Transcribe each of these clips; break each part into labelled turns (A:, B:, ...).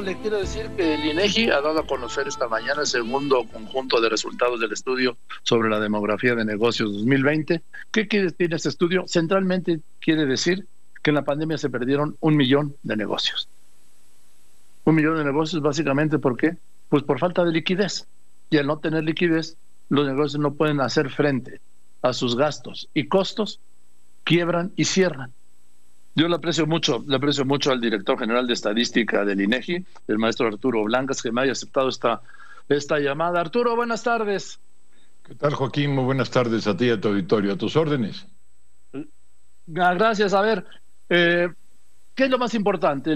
A: Le quiero decir que el INEGI ha dado a conocer esta mañana el segundo conjunto de resultados del estudio sobre la demografía de negocios 2020. ¿Qué quiere decir este estudio? Centralmente quiere decir que en la pandemia se perdieron 1 millón de negocios. 1 millón de negocios básicamente ¿por qué? Pues por falta de liquidez. Y al no tener liquidez, los negocios no pueden hacer frente a sus gastos y costos, quiebran y cierran. Yo le aprecio mucho al director general de estadística del INEGI, el maestro Arturo Blancas, que me haya aceptado esta llamada. Arturo, buenas tardes.
B: ¿Qué tal, Joaquín? Muy buenas tardes a ti y a tu auditorio. A tus órdenes.
A: Gracias. A ver, ¿qué es lo más importante?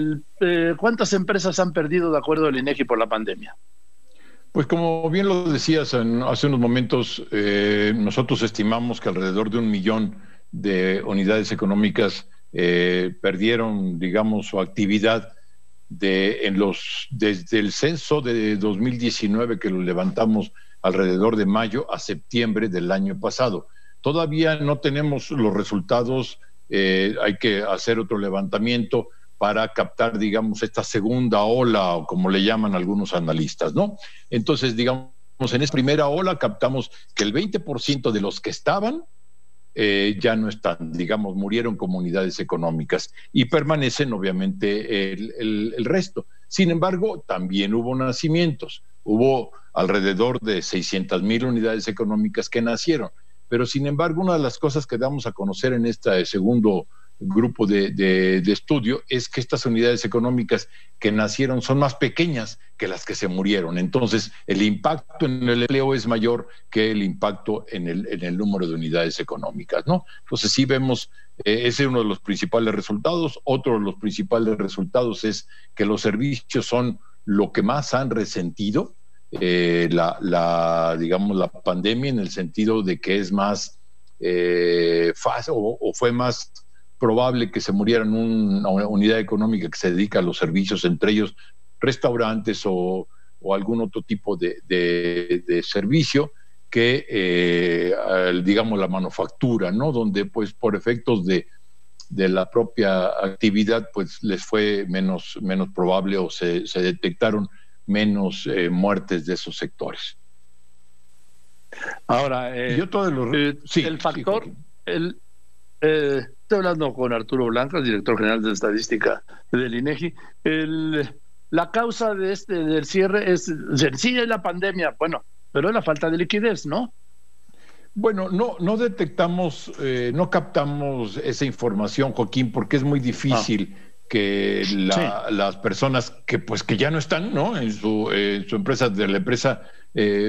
A: ¿Cuántas empresas han perdido de acuerdo al INEGI por la pandemia?
B: Pues como bien lo decías hace unos momentos, nosotros estimamos que alrededor de 1 millón de unidades económicas perdieron, digamos, su actividad desde el censo de 2019, que lo levantamos alrededor de mayo a septiembre del año pasado. Todavía no tenemos los resultados, hay que hacer otro levantamiento para captar, digamos, esta segunda ola, o como le llaman algunos analistas, ¿no? Entonces, digamos, en esta primera ola captamos que el 20% de los que estaban ya no están, digamos, murieron como unidades económicas y permanecen obviamente el resto. Sin embargo, también hubo nacimientos, hubo alrededor de 600,000 unidades económicas que nacieron, pero sin embargo una de las cosas que damos a conocer en este segundo grupo de estudio es que estas unidades económicas que nacieron son más pequeñas que las que se murieron. Entonces, el impacto en el empleo es mayor que el impacto en el número de unidades económicas, ¿no? Entonces, sí vemos, ese es uno de los principales resultados. Otro de los principales resultados es que los servicios son lo que más han resentido digamos, la pandemia, en el sentido de que es más fácil o fue más probable que se murieran una unidad económica que se dedica a los servicios, entre ellos restaurantes o algún otro tipo de servicio, que, digamos, la manufactura, ¿no? Donde, pues, por efectos de la propia actividad, pues, les fue menos probable o se detectaron menos muertes de esos sectores.
A: Ahora,
B: sí,
A: el factor...
B: Sí,
A: estoy hablando con Arturo Blancas, director general de estadística del INEGI. La causa del cierre es sencilla, es la pandemia, bueno, pero es la falta de liquidez, ¿no?
B: Bueno, no detectamos, no captamos esa información, Joaquín, porque es muy difícil que las personas que ya no están, ¿no? En su empresa, de la empresa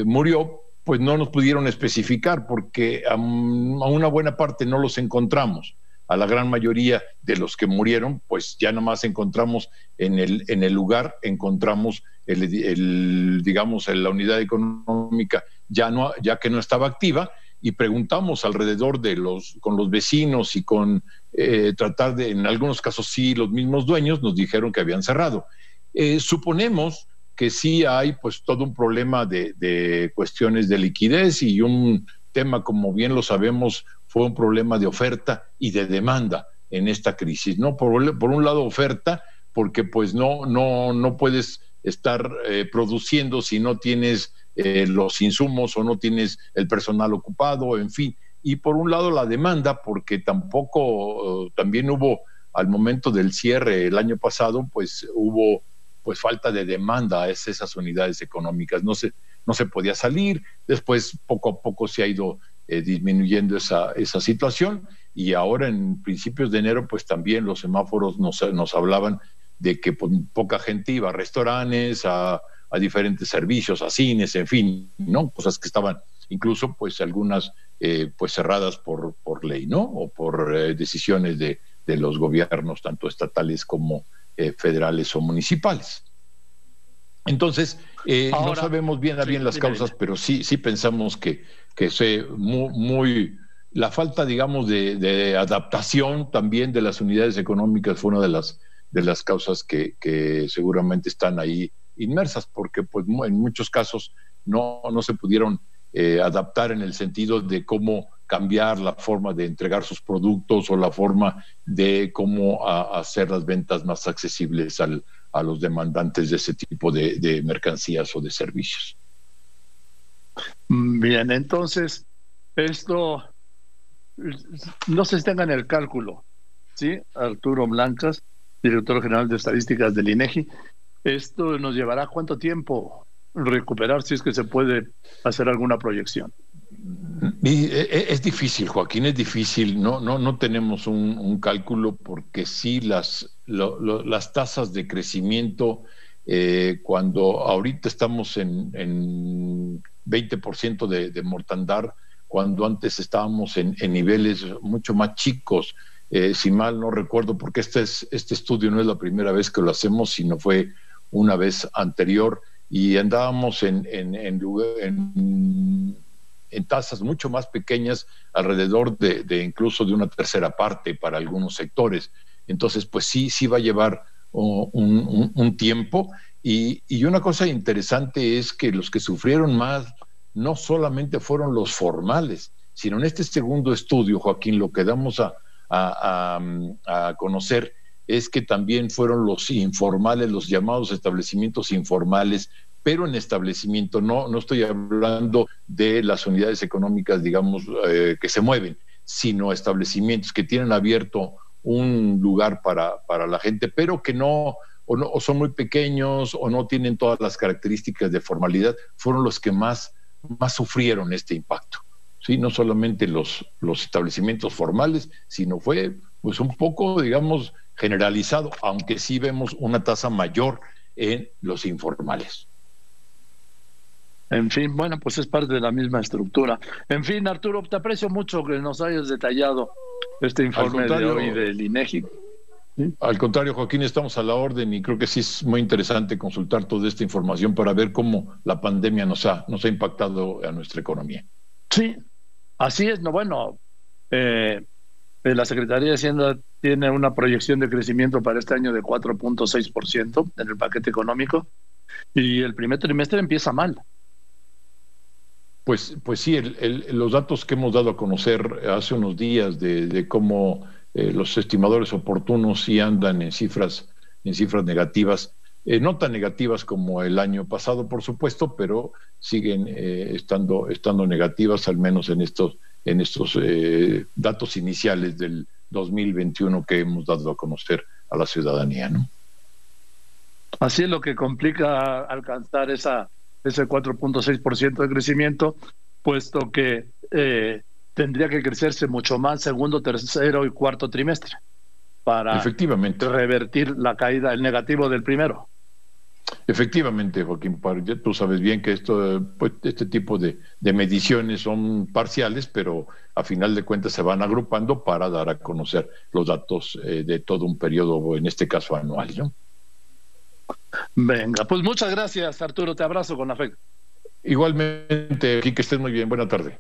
B: murió, pues no nos pudieron especificar, porque a una buena parte no los encontramos. A la gran mayoría de los que murieron, pues ya nomás encontramos en el lugar, encontramos digamos, la unidad económica ya que no estaba activa, y preguntamos alrededor con los vecinos y con tratar de, en algunos casos sí, los mismos dueños nos dijeron que habían cerrado. Suponemos que sí hay, pues, todo un problema de cuestiones de liquidez, y un tema, como bien lo sabemos, fue un problema de oferta y de demanda en esta crisis, ¿no? Por un lado, oferta, porque pues no puedes estar produciendo si no tienes los insumos o no tienes el personal ocupado, en fin. Y por un lado, la demanda, porque también hubo, al momento del cierre el año pasado, pues hubo falta de demanda a esas unidades económicas. No se podía salir. Después, poco a poco, se ha ido disminuyendo esa situación, y ahora, en principios de enero, pues también los semáforos nos hablaban de que pues, poca gente iba a restaurantes, a diferentes servicios, a cines, en fin, ¿no? Cosas que estaban incluso, pues, algunas pues cerradas por ley, ¿no? O por decisiones de los gobiernos, tanto estatales como federales o municipales. Entonces, ahora, no sabemos bien las causas, pero sí pensamos que la falta, digamos, de adaptación también de las unidades económicas fue una de las causas que seguramente están ahí inmersas, porque pues en muchos casos no se pudieron adaptar, en el sentido de cómo cambiar la forma de entregar sus productos o la forma de cómo hacer las ventas más accesibles al a los demandantes de ese tipo de mercancías o de servicios.
A: Bien, entonces, esto no se tenga en el cálculo, ¿sí? Arturo Blancas, director general de estadísticas del INEGI, ¿esto nos llevará cuánto tiempo recuperar, si es que se puede hacer alguna proyección?
B: Es difícil, Joaquín, es difícil. No tenemos un cálculo porque sí las tasas de crecimiento, cuando ahorita estamos en 20% de mortandad, cuando antes estábamos en niveles mucho más chicos, si mal no recuerdo, porque este estudio no es la primera vez que lo hacemos, sino fue una vez anterior, y andábamos en tasas mucho más pequeñas, alrededor de incluso de una tercera parte para algunos sectores. Entonces, pues sí va a llevar un tiempo. Y una cosa interesante es que los que sufrieron más no solamente fueron los formales, sino en este segundo estudio, Joaquín, lo que damos a conocer es que también fueron los informales, los llamados establecimientos informales, pero en establecimiento, no estoy hablando de las unidades económicas, digamos, que se mueven, sino establecimientos que tienen abierto un lugar para la gente, pero que no o son muy pequeños o no tienen todas las características de formalidad, fueron los que más sufrieron este impacto. Sí, no solamente los establecimientos formales, sino fue pues un poco, digamos, generalizado, aunque sí vemos una tasa mayor en los informales.
A: En fin, bueno, pues es parte de la misma estructura. En fin, Arturo, te aprecio mucho que nos hayas detallado este informe de hoy del INEGI.
B: ¿Sí? Al contrario, Joaquín, estamos a la orden y creo que sí es muy interesante consultar toda esta información para ver cómo la pandemia nos ha impactado a nuestra economía.
A: Sí, así es. No, bueno, la Secretaría de Hacienda tiene una proyección de crecimiento para este año de 4.6% en el paquete económico, y el primer trimestre empieza mal.
B: Pues sí, los datos que hemos dado a conocer hace unos días de cómo los estimadores oportunos sí andan en cifras negativas, no tan negativas como el año pasado, por supuesto, pero siguen estando negativas, al menos en estos datos iniciales del 2021 que hemos dado a conocer a la ciudadanía, ¿no?
A: Así es, lo que complica alcanzar ese 4.6% de crecimiento, puesto que tendría que crecerse mucho más segundo, tercero y cuarto trimestre para
B: efectivamente
A: revertir la caída, el negativo del primero.
B: Efectivamente, Joaquín, tú sabes bien que este tipo de mediciones son parciales, pero a final de cuentas se van agrupando para dar a conocer los datos de todo un periodo, en este caso anual, ¿no?
A: Venga, pues muchas gracias, Arturo, te abrazo con afecto.
B: Igualmente, aquí que estés muy bien, buena tarde.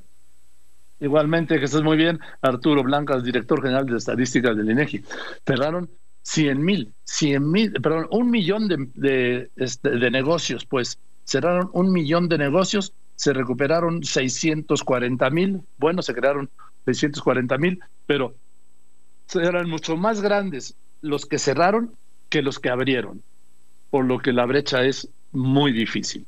A: Igualmente, que estés muy bien, Arturo Blancas, director general de estadísticas del INEGI. Cerraron 1 millón de negocios, pues cerraron 1 millón de negocios, se recuperaron 640,000, bueno, se crearon 640,000, pero eran mucho más grandes los que cerraron que los que abrieron, por lo que la brecha es muy difícil.